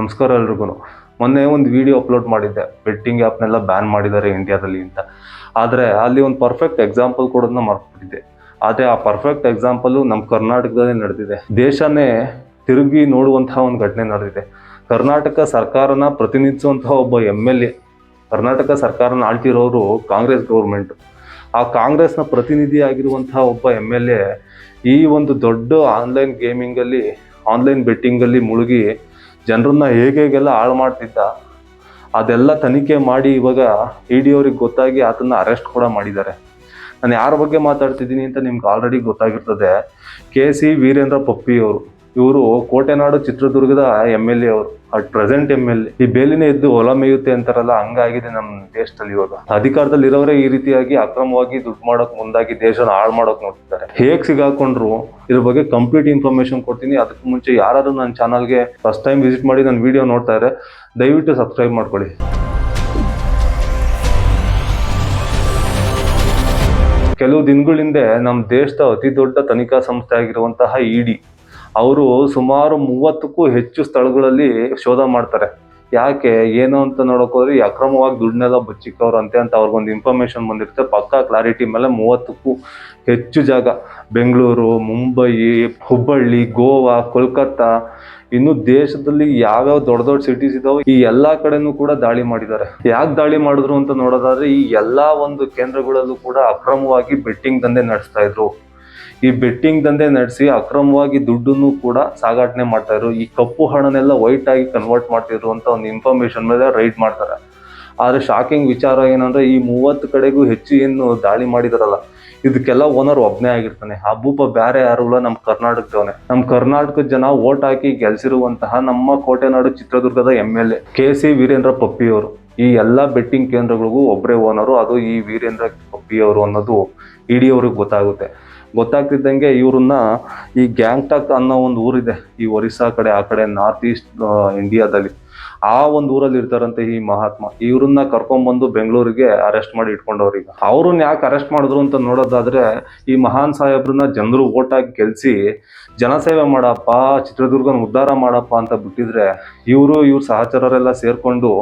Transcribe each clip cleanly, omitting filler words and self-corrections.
ನಮಸ್ಕಾರ ಎಲ್ರಿಗೂ. ಮೊನ್ನೆ ಒಂದು ವಿಡಿಯೋ ಅಪ್ಲೋಡ್ ಮಾಡಿದ್ದೆ, ಬೆಟ್ಟಿಂಗ್ ಆ್ಯಪ್ನೆಲ್ಲ ಬ್ಯಾನ್ ಮಾಡಿದ್ದಾರೆ ಇಂಡಿಯಾದಲ್ಲಿ ಅಂತ. ಆದರೆ ಅಲ್ಲಿ ಒಂದು ಪರ್ಫೆಕ್ಟ್ ಎಕ್ಸಾಂಪಲ್ ಕೊಡೋದನ್ನ ಮರ್ತ್ಬಿಟ್ಟಿದ್ದೆ. ಆದರೆ ಆ ಪರ್ಫೆಕ್ಟ್ ಎಕ್ಸಾಂಪಲು ನಮ್ಮ ಕರ್ನಾಟಕದಲ್ಲೇ ನಡೆದಿದೆ. ದೇಶನೇ ತಿರುಗಿ ನೋಡುವಂತಹ ಒಂದು ಘಟನೆ ನಡೆದಿದೆ. ಕರ್ನಾಟಕ ಸರ್ಕಾರನ ಪ್ರತಿನಿಧಿಸುವಂತಹ ಒಬ್ಬ MLA, ಕರ್ನಾಟಕ ಸರ್ಕಾರನ ಆಳ್ತಿರೋರು ಕಾಂಗ್ರೆಸ್ ಗೌರ್ಮೆಂಟ್. ಆ ಕಾಂಗ್ರೆಸ್ನ ಪ್ರತಿನಿಧಿಯಾಗಿರುವಂತಹ ಒಬ್ಬ MLA ಈ ಒಂದು ದೊಡ್ಡ ಆನ್ಲೈನ್ ಗೇಮಿಂಗಲ್ಲಿ, ಆನ್ಲೈನ್ ಬೆಟ್ಟಿಂಗಲ್ಲಿ ಮುಳುಗಿ ಜನರನ್ನ ಹೇಗೆಲ್ಲ ಹಾಳು ಮಾಡ್ತಿದ್ದ, ಅದೆಲ್ಲ ತನಿಖೆ ಮಾಡಿ ಇವಾಗ ED ಅವ್ರಿಗೆ ಗೊತ್ತಾಗಿ ಆತನ ಅರೆಸ್ಟ್ ಕೂಡ ಮಾಡಿದ್ದಾರೆ. ನಾನು ಯಾರ ಬಗ್ಗೆ ಮಾತಾಡ್ತಿದ್ದೀನಿ ಅಂತ ನಿಮ್ಗೆ ಆಲ್ರೆಡಿ ಗೊತ್ತಾಗಿರ್ತದೆ. KC ವೀರೇಂದ್ರ ಪಪ್ಪಿ ಅವರು. ಇವರು ಕೋಟೆನಾಡು ಚಿತ್ರದುರ್ಗದ MLA ಅವರು, ಅಟ್ ಪ್ರೆಸೆಂಟ್ MLA. ಈ ಬೇಲಿನ ಎದ್ದು ಹೊಲ ಮೇಯುತ್ತೆ ಅಂತಾರಲ್ಲ, ಹಂಗಾಗಿದೆ ನಮ್ಮ ದೇಶದಲ್ಲಿ. ಇವಾಗ ಅಧಿಕಾರದಲ್ಲಿರೋರೇ ಈ ರೀತಿಯಾಗಿ ಅಕ್ರಮವಾಗಿ ದುಡ್ಡು ಮಾಡೋಕ್ ಮುಂದಾಗಿ ದೇಶನ ಹಾಳು ಮಾಡೋಕ್ ನೋಡ್ತಿದ್ದಾರೆ. ಹೇಗ್ ಸಿಗಾಕೊಂಡ್ರು ಇದ್ರ ಬಗ್ಗೆ ಕಂಪ್ಲೀಟ್ ಇನ್ಫಾರ್ಮೇಶನ್ ಕೊಡ್ತೀನಿ. ಅದಕ್ಕೆ ಮುಂಚೆ ಯಾರು ನನ್ನ ಚಾನಲ್ಗೆ ಫಸ್ಟ್ ಟೈಮ್ ವಿಸಿಟ್ ಮಾಡಿ ನನ್ನ ವಿಡಿಯೋ ನೋಡ್ತಾ ಇದ್ರೆ ದಯವಿಟ್ಟು ಸಬ್ಸ್ಕ್ರೈಬ್ ಮಾಡ್ಕೊಳ್ಳಿ. ಕೆಲವು ದಿನಗಳ ಹಿಂದೆ ನಮ್ಮ ದೇಶದ ಅತಿ ದೊಡ್ಡ ತನಿಖಾ ಸಂಸ್ಥೆ ಆಗಿರುವಂತಹ ED ಅವರು ಸುಮಾರು 30ಕ್ಕೂ ಹೆಚ್ಚು ಸ್ಥಳಗಳಲ್ಲಿ ಶೋಧ ಮಾಡ್ತಾರೆ. ಯಾಕೆ ಏನು ಅಂತ ನೋಡೋಕೋದ್ರೆ ಈ ಅಕ್ರಮವಾಗಿ ದುಡ್ಡನ್ನೆಲ್ಲ ಬಚ್ಚಿಕ್ಕವ್ರಂತೆ ಅಂತ ಅವ್ರಿಗೊಂದು ಇನ್ಫಾರ್ಮೇಶನ್ ಬಂದಿರುತ್ತೆ. ಪಕ್ಕಾ ಕ್ಲಾರಿಟಿ ಮೇಲೆ 30ಕ್ಕೂ ಹೆಚ್ಚು ಜಾಗ, ಬೆಂಗಳೂರು, ಮುಂಬೈ, ಹುಬ್ಬಳ್ಳಿ, ಗೋವಾ, ಕೋಲ್ಕತ್ತಾ, ಇನ್ನು ದೇಶದಲ್ಲಿ ಯಾವ್ಯಾವ ದೊಡ್ಡ ದೊಡ್ಡ ಸಿಟೀಸ್ ಇದಾವೆ ಈ ಎಲ್ಲಾ ಕಡೆನೂ ಕೂಡ ದಾಳಿ ಮಾಡಿದ್ದಾರೆ. ಯಾಕೆ ದಾಳಿ ಮಾಡಿದ್ರು ಅಂತ ನೋಡೋದಾದ್ರೆ, ಈ ಎಲ್ಲಾ ಒಂದು ಕೇಂದ್ರಗಳಲ್ಲೂ ಕೂಡ ಅಕ್ರಮವಾಗಿ ಬೆಟ್ಟಿಂಗ್ ದಂಧೆ ನಡೆಸ್ತಾ ಇದ್ರು. ಈ ಬೆಟ್ಟಿಂಗ್ ದಂಧೆ ನಡೆಸಿ ಅಕ್ರಮವಾಗಿ ದುಡ್ಡನ್ನು ಕೂಡ ಸಾಗಾಟನೆ ಮಾಡ್ತಾ ಇದ್ರು. ಈ ಕಪ್ಪು ಹಣನೆಲ್ಲ ವೈಟ್ ಆಗಿ ಕನ್ವರ್ಟ್ ಮಾಡ್ತಿದ್ರು ಅಂತ ಒಂದು ಇನ್ಫಾರ್ಮೇಶನ್ ಮೇಲೆ ರೈಡ್ ಮಾಡ್ತಾರೆ. ಆದ್ರೆ ಶಾಕಿಂಗ್ ವಿಚಾರ ಏನಂದ್ರೆ, ಈ 30 ಕಡೆಗೂ ಹೆಚ್ಚು ಏನು ದಾಳಿ ಮಾಡಿದಾರಲ್ಲ, ಇದಕ್ಕೆಲ್ಲ ಓನರ್ ಒಬ್ಬನೇ ಆಗಿರ್ತಾನೆ. ಆ ಭೂಪ ಬೇರೆ ಯಾರು ಇಲ್ಲ, ನಮ್ಮ ಕರ್ನಾಟಕದವನೇ. ನಮ್ಮ ಕರ್ನಾಟಕದ ಜನ ವೋಟ್ ಹಾಕಿ ಗೆಲ್ಸಿರುವಂತಹ ನಮ್ಮ ಕೋಟೆನಾಡು ಚಿತ್ರದುರ್ಗದ MLA KC ವೀರೇಂದ್ರ ಪಪ್ಪಿ ಅವರು. ಈ ಎಲ್ಲಾ ಬೆಟ್ಟಿಂಗ್ ಕೇಂದ್ರಗಳಿಗೂ ಒಬ್ಬರೇ ಓನರು, ಅದು ಈ ವೀರೇಂದ್ರ ಪಪ್ಪಿ ಅವರು ಅನ್ನೋದು ED ಅವ್ರಿಗೆ ಗೊತ್ತಾಗುತ್ತೆ. ಗೊತ್ತಾಗ್ತಿದ್ದಂಗೆ ಇವ್ರನ್ನ ಈ ಗ್ಯಾಂಗ್ಟಾಕ್ ಅನ್ನೋ ಒಂದು ಊರಿದೆ, ಈ ಒರಿಸ್ಸಾ ಕಡೆ, ಆ ಕಡೆ ನಾರ್ತ್ ಈಸ್ಟ್ ಇಂಡಿಯಾದಲ್ಲಿ, ಆ ಒಂದು ಊರಲ್ಲಿ ಇರ್ತಾರಂತೆ ಈ ಮಹಾತ್ಮ. ಇವ್ರನ್ನ ಕರ್ಕೊಂಡ್ಬಂದು ಬೆಂಗಳೂರಿಗೆ ಅರೆಸ್ಟ್ ಮಾಡಿ ಇಟ್ಕೊಂಡವ್ರೀಗ. ಅವ್ರನ್ನ ಯಾಕೆ ಅರೆಸ್ಟ್ ಮಾಡಿದ್ರು ಅಂತ ನೋಡೋದಾದ್ರೆ, ಈ ಮಹಾನ್ ಸಾಹೇಬ್ರನ್ನ ಜನರು ಓಟ್ ಹಾಕಿ ಗೆಲ್ಸಿ ಜನಸೇವೆ ಮಾಡಪ್ಪ, ಚಿತ್ರದುರ್ಗನ ಉದ್ಧಾರ ಮಾಡಪ್ಪ ಅಂತ ಬಿಟ್ಟಿದ್ರೆ, ಇವ್ರ ಸಹಚರರೆಲ್ಲ ಸೇರ್ಕೊಂಡು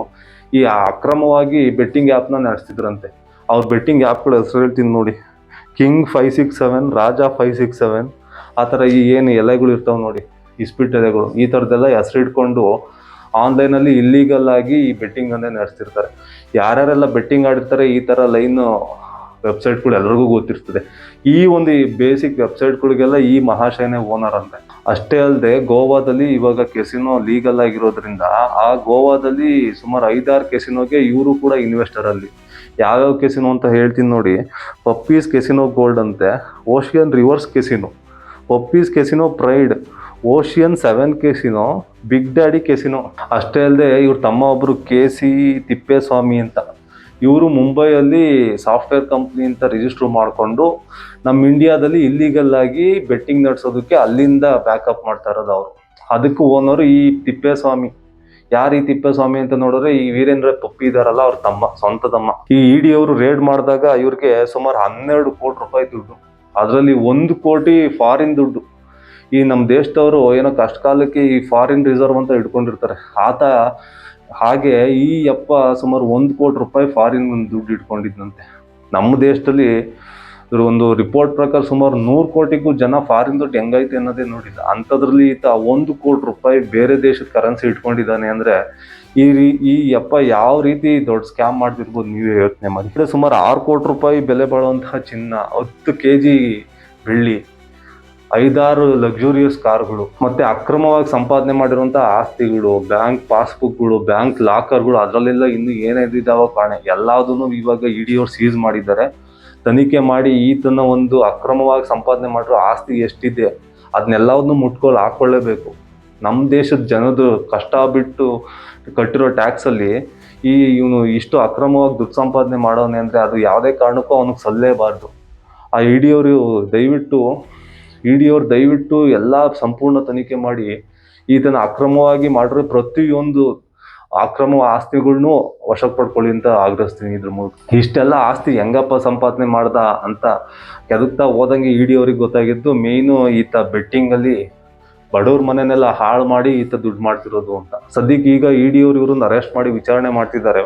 ಈ ಅಕ್ರಮವಾಗಿ ಬೆಟ್ಟಿಂಗ್ ಆ್ಯಪ್ನ ನಡೆಸ್ತಿದ್ರಂತೆ. ಅವ್ರ ಬೆಟ್ಟಿಂಗ್ ಆ್ಯಪ್ಗಳ ಹೆಸರು ಹೇಳ್ತೀನಿ ನೋಡಿ. ಕಿಂಗ್ 567, ರಾಜ 567, ಆ ಥರ ಈ ಏನು ಎಲೆಗಳು ಇರ್ತಾವೆ ನೋಡಿ, ಇಸ್ಪಿಟ್ ಎಲೆಗಳು, ಈ ಥರದ್ದೆಲ್ಲ ಹೆಸರು ಇಟ್ಕೊಂಡು ಆನ್ಲೈನಲ್ಲಿ ಇಲ್ಲೀಗಲ್ ಆಗಿ ಈ ಬೆಟ್ಟಿಂಗ್ ಅನ್ನೇ ನಡೆಸ್ತಿರ್ತಾರೆ. ಯಾರ್ಯಾರೆಲ್ಲ ಬೆಟ್ಟಿಂಗ್ ಆಡಿರ್ತಾರೆ ಈ ಥರ ಲೈನ್ ವೆಬ್ಸೈಟ್ಗಳು ಎಲ್ರಿಗೂ ಗೊತ್ತಿರ್ತದೆ. ಈ ಒಂದು ಬೇಸಿಕ್ ವೆಬ್ಸೈಟ್ಗಳಿಗೆಲ್ಲ ಈ ಮಹಾಶಯನೇ ಓನರ್ ಅಂತೆ. ಅಷ್ಟೇ ಅಲ್ಲದೆ ಗೋವಾದಲ್ಲಿ ಇವಾಗ ಕೆಸಿನೋ ಲೀಗಲ್ ಆಗಿರೋದ್ರಿಂದ, ಆ ಗೋವಾದಲ್ಲಿ ಸುಮಾರು 5-6 ಕೆಸಿನೋಗೆ ಇವರು ಕೂಡ ಇನ್ವೆಸ್ಟರ್. ಅಲ್ಲಿ ಯಾವ್ಯಾವ ಕೆಸಿನೋ ಅಂತ ಹೇಳ್ತೀನಿ ನೋಡಿ. ಪಪ್ಪೀಸ್ ಕೆಸಿನೋ ಗೋಲ್ಡ್ ಅಂತೆ, ocean rivers casino, puppy's casino pride, ocean 7 casino, big daddy casino. ಅಷ್ಟೇ ಅಲ್ಲದೆ ಇವ್ರ ತಮ್ಮ ಒಬ್ಬರು KC ತಿಪ್ಪೇಸ್ವಾಮಿ ಅಂತ, ಇವರು ಮುಂಬೈಯಲ್ಲಿ ಸಾಫ್ಟ್ವೇರ್ ಕಂಪ್ನಿ ಅಂತ ರಿಜಿಸ್ಟರ್ ಮಾಡಿಕೊಂಡು ನಮ್ಮ ಇಂಡಿಯಾದಲ್ಲಿ ಇಲ್ಲಿಗಲ್ ಆಗಿ ಬೆಟ್ಟಿಂಗ್ ನಡೆಸೋದಕ್ಕೆ ಅಲ್ಲಿಂದ ಬ್ಯಾಕಪ್ ಮಾಡ್ತಾ ಇರೋದು ಅವರು. ಅದಕ್ಕೆ ಓನರು ಈ ತಿಪ್ಪೇಸ್ವಾಮಿ. ಯಾರು ಈ ತಿಪ್ಪೇಸ್ವಾಮಿ ಅಂತ ನೋಡಿದ್ರೆ, ಈ ವೀರೇಂದ್ರ ಪಪ್ಪಿ ಇದಾರಲ್ಲ, ಅವ್ರ ತಮ್ಮ, ಸ್ವಂತ ತಮ್ಮ. ಈ ED ಅವರು ರೇಡ್ ಮಾಡಿದಾಗ ಇವ್ರಿಗೆ ಸುಮಾರು 12 ಕೋಟಿ ರೂಪಾಯಿ ದುಡ್ಡು, ಅದರಲ್ಲಿ 1 ಕೋಟಿ ಫಾರಿನ್ ದುಡ್ಡು. ಈ ನಮ್ಮ ದೇಶದವರು ಏನೋ ಕಷ್ಟ ಕಾಲಕ್ಕೆ ಈ ಫಾರಿನ್ ರಿಸರ್ವ್ ಅಂತ ಇಟ್ಕೊಂಡಿರ್ತಾರೆ. ಆತ ಹಾಗೆ ಈ ಯಪ್ಪ ಸುಮಾರು 1 ಕೋಟಿ ರೂಪಾಯಿ ಫಾರಿನ್ ದುಡ್ಡು ಇಟ್ಕೊಂಡಿದ್ದಂತೆ. ನಮ್ಮ ದೇಶದಲ್ಲಿ ಒಂದು ರಿಪೋರ್ಟ್ ಪ್ರಕಾರ ಸುಮಾರು 100 ಕೋಟಿಗೂ ಜನ ಫಾರಿನ್ ದುಡ್ಡು ಹೆಂಗೈತೆ ಅನ್ನೋದೇ ನೋಡಿಲ್ಲ. ಅಂಥದ್ರಲ್ಲಿ ಈತ 1 ಕೋಟಿ ರೂಪಾಯಿ ಬೇರೆ ದೇಶದ ಕರೆನ್ಸಿ ಇಟ್ಕೊಂಡಿದ್ದಾನೆ ಅಂದ್ರೆ ಈ ಯಪ್ಪ ಯಾವ ರೀತಿ ದೊಡ್ಡ ಸ್ಕ್ಯಾಮ್ ಮಾಡ್ತಿರ್ಬೋದು ನೀವೇ ಯೋಚನೆ ಮಾಡಿ. ಸುಮಾರು 6 ಕೋಟಿ ರೂಪಾಯಿ ಬೆಲೆ ಬಾಳುವಂತಹ ಚಿನ್ನ, 10 kg ಬೆಳ್ಳಿ, 5-6 ಲಕ್ಸುರಿಯಸ್ ಕಾರ್ಗಳು, ಮತ್ತೆ ಅಕ್ರಮವಾಗಿ ಸಂಪಾದನೆ ಮಾಡಿರುವಂತಹ ಆಸ್ತಿಗಳು, ಬ್ಯಾಂಕ್ ಪಾಸ್ಬುಕ್ಗಳು, ಬ್ಯಾಂಕ್ ಲಾಕರ್ಗಳು, ಅದರಲ್ಲೆಲ್ಲ ಇನ್ನು ಏನೇನಿದಾವೋ ಕಾಣೆ ಎಲ್ಲದನ್ನು ಇವಾಗ ED ಅವ್ರು ಸೀಸ್ ಮಾಡಿದ್ದಾರೆ. ತನಿಖೆ ಮಾಡಿ ಈತನ ಒಂದು ಅಕ್ರಮವಾಗಿ ಸಂಪಾದನೆ ಮಾಡಿರೋ ಆಸ್ತಿ ಎಷ್ಟಿದೆ ಅದನ್ನೆಲ್ಲವನ್ನು ಮುಟ್ಕೊಂಡು ಹಾಕೊಳ್ಳೇಬೇಕು. ನಮ್ಮ ದೇಶದ ಜನದು ಕಷ್ಟ ಬಿಟ್ಟು ಕಟ್ಟಿರೋ ಟ್ಯಾಕ್ಸಲ್ಲಿ ಇವನು ಇಷ್ಟು ಅಕ್ರಮವಾಗಿ ದುಡ್ಡು ಸಂಪಾದನೆ ಮಾಡೋನೆ ಅಂದರೆ ಅದು ಯಾವುದೇ ಕಾರಣಕ್ಕೂ ಅವನಿಗೆ ಸಲ್ಲೇಬಾರ್ದು. ಆ ED ಅವರು ದಯವಿಟ್ಟು ಎಲ್ಲ ಸಂಪೂರ್ಣ ತನಿಖೆ ಮಾಡಿ ಈತನ ಅಕ್ರಮವಾಗಿ ಮಾಡಿರೋ ಪ್ರತಿಯೊಂದು ಅಕ್ರಮ ಆಸ್ತಿಗಳ್ನು ವಶಕ್ಕೆ ಪಡ್ಕೊಳ್ಳಿ ಅಂತ ಆಗ್ರಹಿಸ್ತೀನಿ ಇದ್ರ ಮೂಲಕ. ಇಷ್ಟೆಲ್ಲ ಆಸ್ತಿ ಹೆಂಗಪ್ಪ ಸಂಪಾದನೆ ಮಾಡ್ದ ಅಂತ ಕೆದಕ್ತಾ ಹೋದಂಗೆ ED ಅವ್ರಿಗೆ ಗೊತ್ತಾಗಿದ್ದು, ಮೇಯ್ನು ಈತ ಬೆಟ್ಟಿಂಗಲ್ಲಿ ಬಡವ್ರ ಮನೆನೆಲ್ಲ ಹಾಳು ಮಾಡಿ ಈತ ದುಡ್ಡು ಮಾಡ್ತಿರೋದು ಅಂತ. ಸದ್ಯಕ್ಕೆ ಈಗ ಇಡಿ ಅವ್ರು ಇವ್ರನ್ನ ಅರೆಸ್ಟ್ ಮಾಡಿ ವಿಚಾರಣೆ ಮಾಡ್ತಿದ್ದಾರೆ.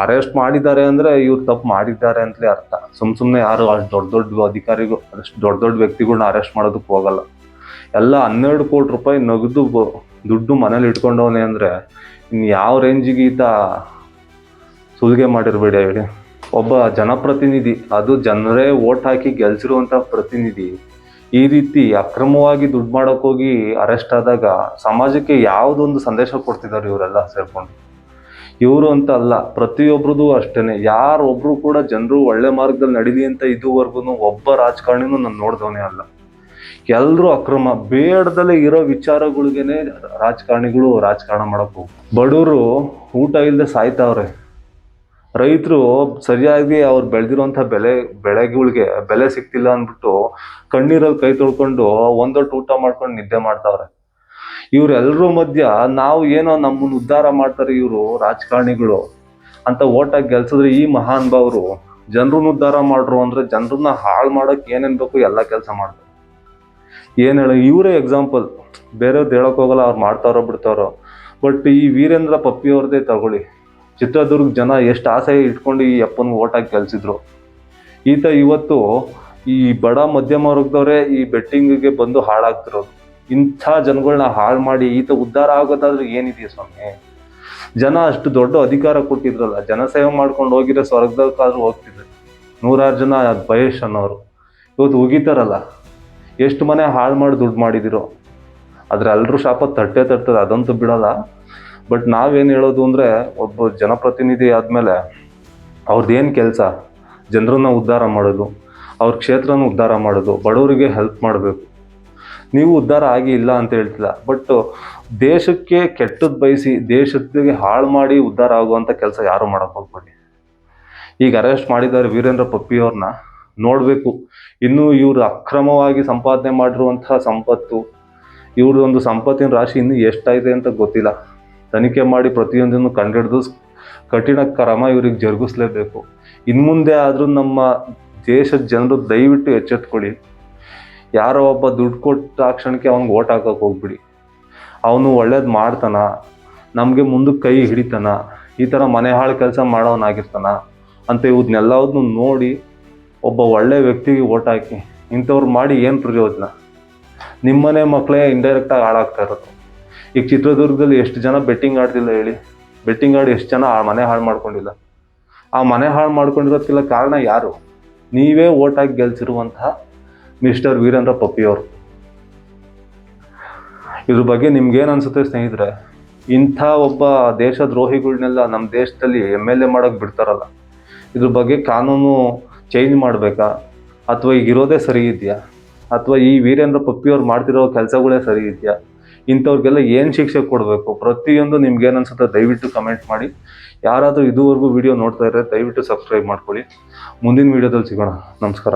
ಅರೆಸ್ಟ್ ಮಾಡಿದ್ದಾರೆ ಅಂದ್ರೆ ಇವ್ರು ತಪ್ಪು ಮಾಡಿದ್ದಾರೆ ಅಂತಲೇ ಅರ್ಥ. ಸುಮ್ಮನೆ ಯಾರು ಅಷ್ಟು ದೊಡ್ಡ ದೊಡ್ಡ ಅಧಿಕಾರಿಗಳು, ಅಷ್ಟು ದೊಡ್ಡ ದೊಡ್ಡ ವ್ಯಕ್ತಿಗಳನ್ನ ಅರೆಸ್ಟ್ ಮಾಡೋದಕ್ಕೆ ಹೋಗಲ್ಲ. ಎಲ್ಲ 12 ಕೋಟಿ ರೂಪಾಯಿ ನಗದು ದುಡ್ಡು ಮನೇಲಿ ಇಟ್ಕೊಂಡವನೇ ಅಂದ್ರೆ ಇನ್ನು ಯಾವ ರೇಂಜಿಗೆ ಈತ ಸುಲಿಗೆ ಮಾಡಿರ್ಬೇಡಿ ಹೇಳಿ. ಒಬ್ಬ ಜನಪ್ರತಿನಿಧಿ, ಅದು ಜನರೇ ಓಟ್ ಹಾಕಿ ಗೆಲ್ಸಿರುವಂತಹ ಪ್ರತಿನಿಧಿ, ಈ ರೀತಿ ಅಕ್ರಮವಾಗಿ ದುಡ್ಡು ಮಾಡೋಕೆ ಹೋಗಿ ಅರೆಸ್ಟ್ ಆದಾಗ ಸಮಾಜಕ್ಕೆ ಯಾವುದೊಂದು ಸಂದೇಶ ಕೊಡ್ತಿದ್ದಾರೆ ಇವರೆಲ್ಲ ಸೇರ್ಕೊಂಡು. ಇವರು ಅಂತ ಅಲ್ಲ, ಪ್ರತಿಯೊಬ್ರದ್ದು ಅಷ್ಟೇನೆ. ಯಾರೊಬ್ರು ಕೂಡ ಜನರು ಒಳ್ಳೆ ಮಾರ್ಗದಲ್ಲಿ ನಡೀಲಿ ಅಂತ ಇದುವರೆಗೂ ಒಬ್ಬ ರಾಜಕಾರಣಿನೂ ನಾನು ನೋಡ್ದವನೇ ಅಲ್ಲ. ಎಲ್ರೂ ಅಕ್ರಮ, ಬೇಡದಲ್ಲೇ ಇರೋ ವಿಚಾರಗಳಿಗೇನೆ ರಾಜಕಾರಣಿಗಳು ರಾಜಕಾರಣ ಮಾಡಕ್ ಹೋಗ್ತಾರೆ. ಬಡವರು ಊಟ ಇಲ್ಲದೆ ಸಾಯ್ತಾವ್ರೆ. ರೈತರು ಸರಿಯಾಗಿ ಅವ್ರು ಬೆಳೆದಿರುವಂಥ ಬೆಳೆಗಳಿಗೆ ಬೆಲೆ ಸಿಗ್ತಿಲ್ಲ ಅಂದ್ಬಿಟ್ಟು ಕಣ್ಣೀರಲ್ಲಿ ಕೈ ತೊಳ್ಕೊಂಡು ಒಂದೊಟ್ಟು ಊಟ ಮಾಡ್ಕೊಂಡು ನಿದ್ದೆ ಮಾಡ್ತಾವ್ರೆ. ಇವ್ರೆಲ್ರ ಮಧ್ಯ ನಾವು ಏನೋ ನಮ್ಮನ್ನು ಉದ್ಧಾರ ಮಾಡ್ತಾರೆ ಇವರು ರಾಜಕಾರಣಿಗಳು ಅಂತ ಓಟಾಗಿ ಗೆಲ್ಸಿದ್ರೆ ಈ ಮಹಾನ್ ಭಾವರು ಜನರನ್ನ ಉದ್ಧಾರ ಮಾಡ್ರು ಅಂದ್ರೆ ಜನರನ್ನ ಹಾಳು ಮಾಡೋಕೆ ಏನೇನ್ ಬೇಕು ಎಲ್ಲ ಕೆಲಸ ಮಾಡ್ತಾರೆ. ಏನ್ ಹೇಳ, ಇವರೇ ಎಕ್ಸಾಂಪಲ್. ಬೇರೆಯವ್ರದ್ದು ಹೇಳಕ್ ಹೋಗಲ್ಲ, ಅವ್ರು ಮಾಡ್ತಾರೋ ಬಿಡ್ತಾರೋ. ಬಟ್ ಈ ವೀರೇಂದ್ರ ಪಪ್ಪಿ ಅವ್ರದ್ದೇ ತಗೊಳ್ಳಿ. ಚಿತ್ರದುರ್ಗ ಜನ ಎಷ್ಟು ಆಸೆ ಇಟ್ಕೊಂಡು ಈ ಅಪ್ಪನ ಓಟಾಗಿ ಗೆಲ್ಸಿದ್ರು. ಈತ ಇವತ್ತು ಈ ಬಡ ಮಧ್ಯಮ ವರ್ಗದವರೇ ಈ ಬೆಟ್ಟಿಂಗ್ಗೆ ಬಂದು ಹಾಳಾಗ್ತಿರೋದು. ಇಂಥ ಜನಗಳನ್ನ ಹಾಳು ಮಾಡಿ ಈತ ಉದ್ಧಾರ ಆಗೋದಾದ್ರೆ ಏನಿದೆಯಾ ಸ್ವಾಮಿ? ಜನ ಅಷ್ಟು ದೊಡ್ಡ ಅಧಿಕಾರ ಕೊಟ್ಟಿದ್ರಲ್ಲ, ಜನಸೇವೆ ಮಾಡ್ಕೊಂಡು ಹೋಗಿರೋ ಸ್ವರ್ಗದಕ್ಕಾದ್ರೂ ಹೋಗ್ತಿದ್ರು. 100 ಜನ ಬಯೇಶ್ ಅನ್ನೋರು ಇವತ್ತು ಉಗಿತಾರಲ್ಲ, ಎಷ್ಟು ಮನೆ ಹಾಳು ಮಾಡಿ ದುಡ್ಡು ಮಾಡಿದಿರೋ. ಆದ್ರೆ ಎಲ್ಲರೂ ಶಾಪ ತರ್ತದೆ, ಅದಂತೂ ಬಿಡಲ್ಲ. ಬಟ್ ನಾವೇನು ಹೇಳೋದು ಅಂದರೆ, ಒಬ್ಬ ಜನಪ್ರತಿನಿಧಿ ಆದಮೇಲೆ ಅವ್ರದ್ದೇನು ಕೆಲಸ? ಜನರನ್ನ ಉದ್ಧಾರ ಮಾಡೋದು, ಅವ್ರ ಕ್ಷೇತ್ರನ ಉದ್ಧಾರ ಮಾಡೋದು, ಬಡವರಿಗೆ ಹೆಲ್ಪ್ ಮಾಡಬೇಕು. ನೀವು ಉದ್ಧಾರ ಆಗಿ ಇಲ್ಲ ಅಂತ ಹೇಳ್ತಿಲ್ಲ, ಬಟ್ ದೇಶಕ್ಕೆ ಕೆಟ್ಟದ್ದು ಬಯಸಿ ದೇಶಕ್ಕೆ ಹಾಳು ಮಾಡಿ ಉದ್ಧಾರ ಆಗುವಂಥ ಕೆಲಸ ಯಾರು ಮಾಡೋಕ್ಕೆ ಹೋಗ್ಬೇಡಿ. ಈಗ ಅರೆಸ್ಟ್ ಮಾಡಿದ್ದಾರೆ ವೀರೇಂದ್ರ ಪಪ್ಪಿ ಅವ್ರನ್ನ, ನೋಡಬೇಕು ಇನ್ನೂ ಇವರು ಅಕ್ರಮವಾಗಿ ಸಂಪಾದನೆ ಮಾಡಿರುವಂತಹ ಸಂಪತ್ತು, ಇವ್ರದೊಂದು ಸಂಪತ್ತಿನ ರಾಶಿ ಇನ್ನೂ ಎಷ್ಟಾಗಿದೆ ಅಂತ ಗೊತ್ತಿಲ್ಲ. ತನಿಖೆ ಮಾಡಿ ಪ್ರತಿಯೊಂದನ್ನು ಕಂಡುಹಿಡಿದು ಕಠಿಣ ಕ್ರಮ ಇವ್ರಿಗೆ ಜರುಗಿಸ್ಲೇಬೇಕು. ಇನ್ನು ಮುಂದೆ ಆದರೂ ನಮ್ಮ ದೇಶದ ಜನರು ದಯವಿಟ್ಟು ಎಚ್ಚೆತ್ಕೊಳ್ಳಿ. ಯಾರೋ ಒಬ್ಬ ದುಡ್ಡು ಕೊಟ್ಟ ಕ್ಷಣಕ್ಕೆ ಅವ್ನಿಗೆ ಓಟ್ ಹಾಕೋಕೆ ಹೋಗ್ಬಿಡಿ. ಅವನು ಒಳ್ಳೇದು ಮಾಡ್ತಾನ, ನಮಗೆ ಮುಂದಕ್ಕೆ ಕೈ ಹಿಡಿತಾನ, ಈ ಥರ ಮನೆ ಹಾಳು ಕೆಲಸ ಮಾಡೋನಾಗಿರ್ತಾನ ಅಂತ ಇವನ್ನೆಲ್ಲದನ್ನು ನೋಡಿ ಒಬ್ಬ ಒಳ್ಳೆ ವ್ಯಕ್ತಿಗೆ ಓಟ್ ಹಾಕಿ. ಇಂಥವ್ರು ಮಾಡಿ ಏನು ಪ್ರಯೋಜನ? ನಿಮ್ಮನೆ ಮಕ್ಕಳೇ ಇಂಡೈರೆಕ್ಟಾಗಿ ಹಾಳಾಗ್ತಾ ಇರೋದು. ಈಗ ಚಿತ್ರದುರ್ಗದಲ್ಲಿ ಎಷ್ಟು ಜನ ಬೆಟ್ಟಿಂಗ್ ಆಡ್ತಿಲ್ಲ ಹೇಳಿ? ಬೆಟ್ಟಿಂಗ್ ಆಡಿ ಎಷ್ಟು ಜನ ಮನೆ ಹಾಳು ಮಾಡ್ಕೊಂಡಿಲ್ಲ? ಆ ಮನೆ ಹಾಳು ಮಾಡ್ಕೊಂಡಿರೋದಕ್ಕೆಲ್ಲ ಕಾರಣ ಯಾರು? ನೀವೇ ಓಟ್ ಹಾಕಿ ಗೆಲ್ಸಿರುವಂತಹ ಮಿಸ್ಟರ್ ವೀರೇಂದ್ರ ಪಪ್ಪಿ ಅವರು. ಇದ್ರ ಬಗ್ಗೆ ನಿಮ್ಗೇನು ಅನ್ಸುತ್ತೆ ಸ್ನೇಹಿತರೆ? ಇಂಥ ಒಬ್ಬ ದೇಶದ್ರೋಹಿಗಳನ್ನೆಲ್ಲ ನಮ್ಮ ದೇಶದಲ್ಲಿ MLA ಮಾಡೋಕೆ ಬಿಡ್ತಾರಲ್ಲ, ಇದ್ರ ಬಗ್ಗೆ ಕಾನೂನು ಚೇಂಜ್ ಮಾಡಬೇಕಾ? ಅಥವಾ ಈಗಿರೋದೇ ಸರಿ ಇದೆಯಾ? ಅಥವಾ ಈ ವೀರೇಂದ್ರ ಪಪ್ಪಿ ಅವ್ರು ಮಾಡ್ತಿರೋ ಕೆಲಸಗಳೇ ಸರಿ ಇದೆಯಾ? ಇಂಥವ್ರಿಗೆಲ್ಲ ಏನು ಶಿಕ್ಷೆ ಕೊಡಬೇಕು? ಪ್ರತಿಯೊಂದು ನಿಮ್ಗೇನು ಅನ್ಸುತ್ತೆ ದಯವಿಟ್ಟು ಕಮೆಂಟ್ ಮಾಡಿ. ಯಾರಾದರೂ ಇದುವರೆಗೂ ವಿಡಿಯೋ ನೋಡ್ತಾ ಇದ್ದರೆ ದಯವಿಟ್ಟು ಸಬ್ಸ್ಕ್ರೈಬ್ ಮಾಡ್ಕೊಳ್ಳಿ. ಮುಂದಿನ ವಿಡಿಯೋದಲ್ಲಿ ಸಿಗೋಣ. ನಮಸ್ಕಾರ.